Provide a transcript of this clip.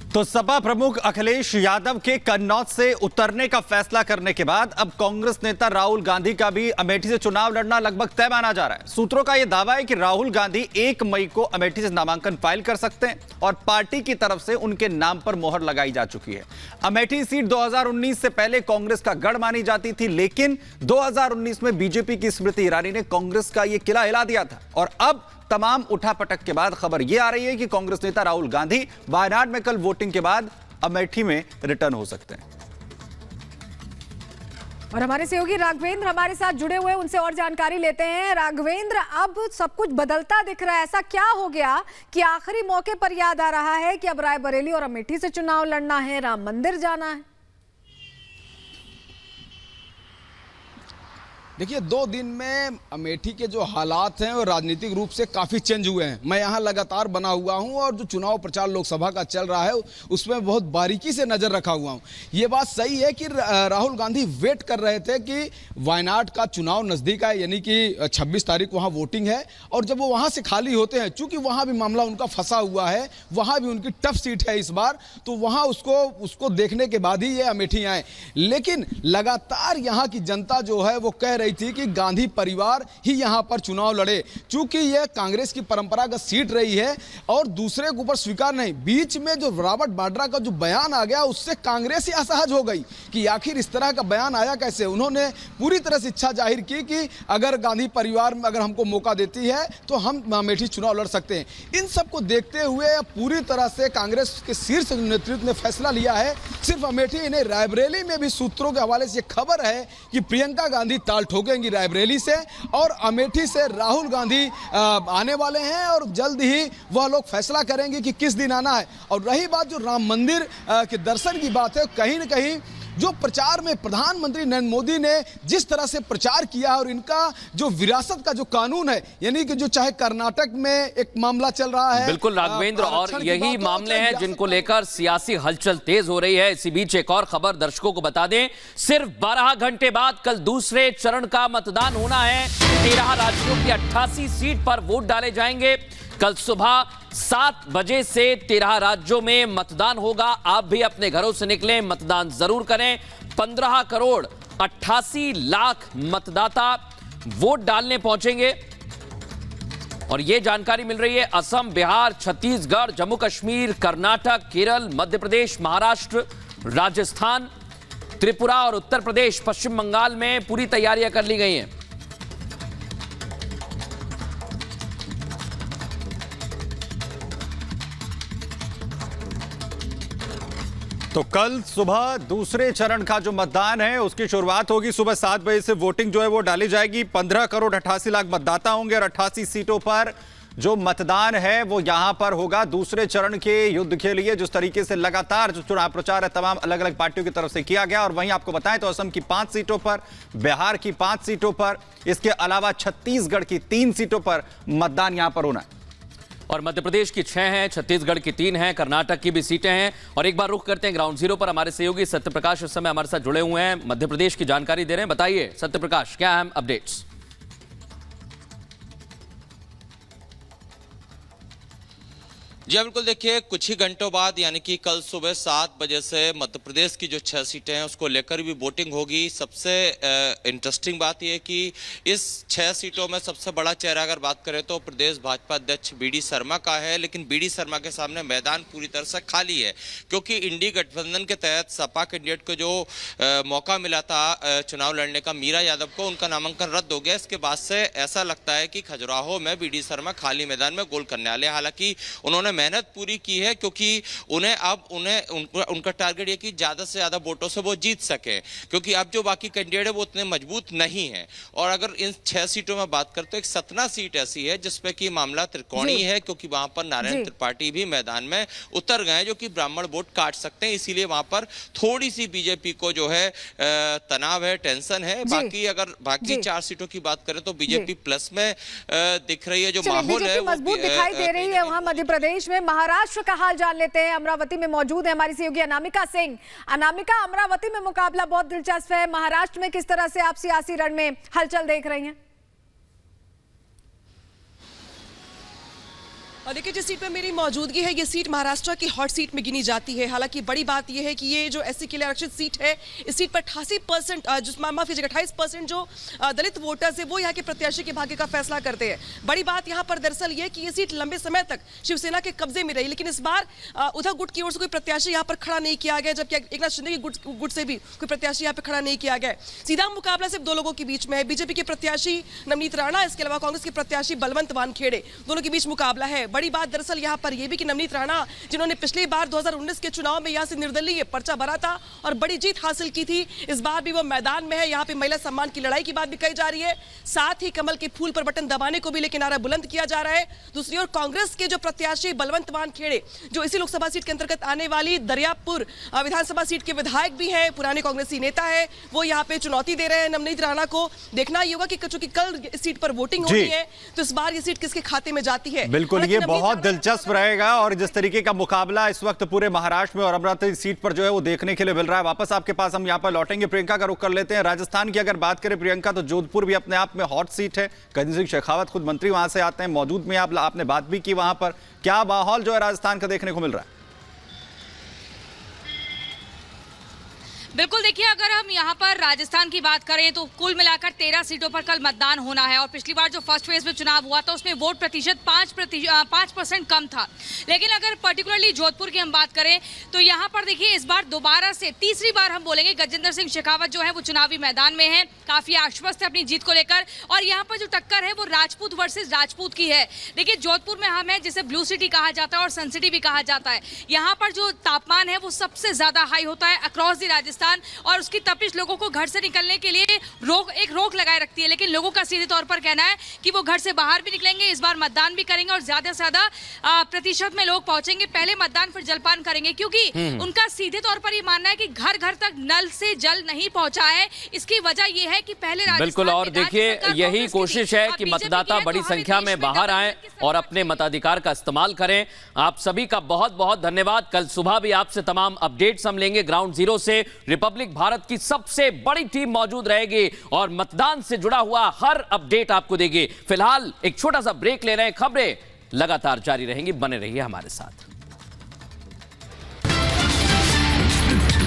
तो सपा प्रमुख अखिलेश यादव के कन्नौज से उतरने का फैसला करने के बाद अब कांग्रेस नेता राहुल गांधी का भी अमेठी से चुनाव लड़ना लगभग तय माना जा रहा है। सूत्रों का यह दावा है कि राहुल गांधी 1 मई को अमेठी से नामांकन फाइल कर सकते हैं और पार्टी की तरफ से उनके नाम पर मोहर लगाई जा चुकी है। अमेठी सीट 2019 से पहले कांग्रेस का गढ़ मानी जाती थी, लेकिन 2019 में बीजेपी की स्मृति ईरानी ने कांग्रेस का यह किला हिला दिया था और अब तमाम उठापटक के बाद खबर यह आ रही है कि कांग्रेस नेता राहुल गांधी वायनाड में कल वोटिंग के बाद अमेठी में रिटर्न हो सकते हैं। और हमारे सहयोगी राघवेंद्र हमारे साथ जुड़े हुए, उनसे और जानकारी लेते हैं। राघवेंद्र, अब सब कुछ बदलता दिख रहा है, ऐसा क्या हो गया कि आखिरी मौके पर याद आ रहा है कि अब रायबरेली और अमेठी से चुनाव लड़ना है, राम मंदिर जाना है? देखिए, 2 दिन में अमेठी के जो हालात हैं वो राजनीतिक रूप से काफ़ी चेंज हुए हैं। मैं यहाँ लगातार बना हुआ हूँ और जो चुनाव प्रचार लोकसभा का चल रहा है उसमें बहुत बारीकी से नज़र रखा हुआ हूँ। ये बात सही है कि राहुल गांधी वेट कर रहे थे कि वायनाड का चुनाव नज़दीक आए, यानी कि 26 तारीख वहाँ वोटिंग है, और जब वो वहाँ से खाली होते हैं, चूँकि वहाँ भी मामला उनका फंसा हुआ है, वहाँ भी उनकी टफ सीट है इस बार, तो वहाँ उसको देखने के बाद ही ये अमेठी आए। लेकिन लगातार यहाँ की जनता जो है वो कह रही थी कि गांधी परिवार ही यहां पर चुनाव लड़े, चूंकि यह कांग्रेस की परंपरागत सीट रही है और दूसरे के ऊपर स्वीकार नहीं। बीच में जो रॉबर्ट वाड्रा का जो बयान आ गया, उससे कांग्रेस ही असहज हो गई कि आखिर इस तरह का बयान आया कैसे। उन्होंने पूरी तरह से इच्छा जाहिर की कि अगर गांधी परिवार में अगर हमको मौका देती है तो हम अमेठी चुनाव लड़ सकते हैं। इन सबको देखते हुए पूरी तरह से कांग्रेस के शीर्ष नेतृत्व ने फैसला लिया है। सिर्फ अमेठी ही नहीं, रायबरेली में भी सूत्रों के हवाले से खबर है कि प्रियंका गांधी ताल ठोकेंगी रायबरेली से, और अमेठी से राहुल गांधी आने वाले हैं और जल्द ही वह लोग फैसला करेंगे कि किस दिन आना है। और रही बात जो राम मंदिर के दर्शन की बात है, कहीं न कहीं जो प्रचार में प्रधानमंत्री नरेंद्र मोदी ने जिस तरह से प्रचार किया है और इनका जो विरासत का जो कानून है, यानी कि जो चाहे कर्नाटक में एक मामला चल रहा है, बिल्कुल राघवेंद्र, और यही मामले हैं जिनको लेकर सियासी हलचल तेज हो रही है। इसी बीच एक और खबर दर्शकों को बता दें, सिर्फ 12 घंटे बाद कल दूसरे चरण का मतदान होना है। 13 राज्यों की 88 सीट पर वोट डाले जाएंगे। कल सुबह 7 बजे से 13 राज्यों में मतदान होगा। आप भी अपने घरों से निकलें, मतदान जरूर करें। 15 करोड़ 88 लाख मतदाता वोट डालने पहुंचेंगे और यह जानकारी मिल रही है असम, बिहार, छत्तीसगढ़, जम्मू कश्मीर, कर्नाटक, केरल, मध्य प्रदेश, महाराष्ट्र, राजस्थान, त्रिपुरा और उत्तर प्रदेश, पश्चिम बंगाल में पूरी तैयारियां कर ली गई हैं। तो कल सुबह दूसरे चरण का जो मतदान है उसकी शुरुआत होगी। सुबह 7 बजे से वोटिंग जो है वो डाली जाएगी। 15 करोड़ 88 लाख मतदाता होंगे और 88 सीटों पर जो मतदान है वो यहां पर होगा दूसरे चरण के युद्ध के लिए। जिस तरीके से लगातार जो चुनाव प्रचार है तमाम अलग अलग पार्टियों की तरफ से किया गया, और वहीं आपको बताएं तो असम की 5 सीटों पर, बिहार की 5 सीटों पर, इसके अलावा छत्तीसगढ़ की 3 सीटों पर मतदान यहां पर होना है। और मध्य प्रदेश की 6 हैं, छत्तीसगढ़ की 3 हैं, कर्नाटक की भी सीटें हैं। और एक बार रुख करते हैं ग्राउंड जीरो पर। हमारे सहयोगी सत्यप्रकाश इस समय हमारे साथ जुड़े हुए हैं, मध्य प्रदेश की जानकारी दे रहे हैं। बताइए सत्यप्रकाश, क्या अहम अपडेट्स? जी बिल्कुल, देखिए कुछ ही घंटों बाद यानी कि कल सुबह 7 बजे से मध्य प्रदेश की जो 6 सीटें हैं उसको लेकर भी वोटिंग होगी। सबसे इंटरेस्टिंग बात यह है कि इस 6 सीटों में सबसे बड़ा चेहरा अगर बात करें तो प्रदेश भाजपा अध्यक्ष बीडी शर्मा का है, लेकिन बीडी शर्मा के सामने मैदान पूरी तरह से खाली है, क्योंकि इंडी गठबंधन के तहत सपा कैंडिडेट को जो मौका मिला था चुनाव लड़ने का, मीरा यादव को, उनका नामांकन रद्द हो गया। इसके बाद से ऐसा लगता है कि खजुराहो में बीडी शर्मा खाली मैदान में गोल करने वाले। हालांकि उन्होंने मेहनत पूरी की है, क्योंकि उनका टारगेट ये कि ज्यादा से ज्यादा वोटों से वो जीत सके, क्योंकि अब जो बाकी कैंडिडेट है वो उतने मजबूत नहीं है। और अगर इन 6 सीटों में बात करते तो एक सतना सीट ऐसी है जिसपे कि मामला त्रिकोणीय है, क्योंकि वहां पर नारायण त्रिपाठी भी मैदान में उतर गए जो कि ब्राह्मण वोट काट सकते हैं। इसीलिए वहां पर थोड़ी सी बीजेपी को जो है तनाव है, टेंशन है। बाकी अगर बाकी 4 सीटों की बात करें तो बीजेपी प्लस में दिख रही है। जो माहौल है मजबूत दिखाई दे रही है वहां मध्य प्रदेश में। महाराष्ट्र का हाल जान लेते हैं, अमरावती में मौजूद है हमारी सहयोगी अनामिका सिंह। अनामिका, अमरावती में मुकाबला बहुत दिलचस्प है, महाराष्ट्र में किस तरह से आप सियासी रण में हलचल देख रही हैं? और देखिए जिस सीट पर मेरी मौजूदगी है, ये सीट महाराष्ट्र की हॉट सीट में गिनी जाती है। हालांकि बड़ी बात यह है कि ये जो एससी के लिए आरक्षित सीट है, इस सीट पर 28% जो दलित वोटर्स है वो यहाँ के प्रत्याशी के भाग्य का फैसला करते हैं। बड़ी बात यहाँ पर दरअसल ये कि ये सीट लंबे समय तक शिवसेना के कब्जे में रही, लेकिन इस बार उद्धव गुट की ओर से कोई प्रत्याशी यहाँ पर खड़ा नहीं किया गया, जबकि एकनाथ शिंदे की गुट से भी कोई प्रत्याशी यहाँ पर खड़ा नहीं किया गया। सीधा मुकाबला सिर्फ दो लोगों के बीच में है, बीजेपी के प्रत्याशी नवनीत राणा, इसके अलावा कांग्रेस के प्रत्याशी बलवंत वानखेड़े, दोनों के बीच मुकाबला है। बड़ी बात दरअसल यहाँ पर यह भी कि नवनीत राणा, जिन्होंने पिछली बार 2019 के चुनाव में यहाँ से निर्दलीय पर्चा भरा था और बड़ी जीत हासिल की थी, इस बार भी वो मैदान में है। यहाँ पे महिला सम्मान की लड़ाई की बात भी कही जा रही है, साथ ही कमल के फूल पर बटन दबाने को भी लेकर नारा बुलंद किया जा रहा है। दूसरी ओर कांग्रेस के जो प्रत्याशी बलवंत वानखेड़े, जो इसी लोकसभा सीट के अंतर्गत आने वाली दरियापुर विधानसभा सीट के विधायक भी है, पुराने कांग्रेसी नेता है, वो यहाँ पे चुनौती दे रहे हैं नवनीत राणा को। देखना ही होगा कि चूंकि कल इस सीट पर वोटिंग होनी है, तो इस बार ये सीट किसके खाते में जाती है। बिल्कुल, ये बहुत दिलचस्प रहेगा और जिस तरीके का मुकाबला इस वक्त पूरे महाराष्ट्र में और अमरावती सीट पर जो है वो देखने के लिए मिल रहा है। वापस आपके पास हम यहाँ पर लौटेंगे, प्रियंका का रुख कर लेते हैं। राजस्थान की अगर बात करें प्रियंका, तो जोधपुर भी अपने आप में हॉट सीट है। गजेंद्र सिंह शेखावत खुद मंत्री वहां से आते हैं, मौजूद में आपने बात भी की वहां पर। क्या माहौल जो है राजस्थान का देखने को मिल रहा है? बिल्कुल, देखिए अगर हम यहाँ पर राजस्थान की बात करें तो कुल मिलाकर 13 सीटों पर कल मतदान होना है और पिछली बार जो फर्स्ट फेज में चुनाव हुआ था उसमें वोट प्रतिशत 5% कम था। लेकिन अगर पर्टिकुलरली जोधपुर की हम बात करें तो यहाँ पर देखिए इस बार दोबारा से तीसरी बार हम बोलेंगे गजेंद्र सिंह शेखावत जो है वो चुनावी मैदान में है, काफी आश्वस्त है अपनी जीत को लेकर। और यहाँ पर जो टक्कर है वो राजपूत वर्सेज राजपूत की है। देखिए जोधपुर में हम है जिसे ब्लू सिटी कहा जाता है और सन सिटी भी कहा जाता है। यहाँ पर जो तापमान है वो सबसे ज्यादा हाई होता है अक्रॉस द राजस्थान और उसकी तपिश लोगों को घर से निकलने के लिए रोक लगाए रखती है। लेकिन लोगों का सीधे तौर पर कहना है कि वो घर से बाहर भी निकलेंगे, इस बार मतदान भी करेंगे और ज्यादा से ज्यादा प्रतिशत में लोग पहुंचेंगे, पहले मतदान फिर जलपान करेंगे, क्योंकि उनका सीधे तौर पर ये मानना है कि घर घर तक नल से जल नहीं पहुंचा है। इसकी वजह यह है कि पहले बिल्कुल, और देखिए यही कोशिश है कि मतदाता बड़ी संख्या में बाहर आए और अपने मताधिकार का इस्तेमाल करें। आप सभी का बहुत बहुत धन्यवाद। कल सुबह भी आपसे तमाम अपडेट्स हम लेंगे ग्राउंड जीरो से। रिपब्लिक भारत की सबसे बड़ी टीम मौजूद रहेगी और मतदान से जुड़ा हुआ हर अपडेट आपको देगी। फिलहाल एक छोटा सा ब्रेक ले रहे हैं, खबरें लगातार जारी रहेंगी, बने रहिए हमारे साथ।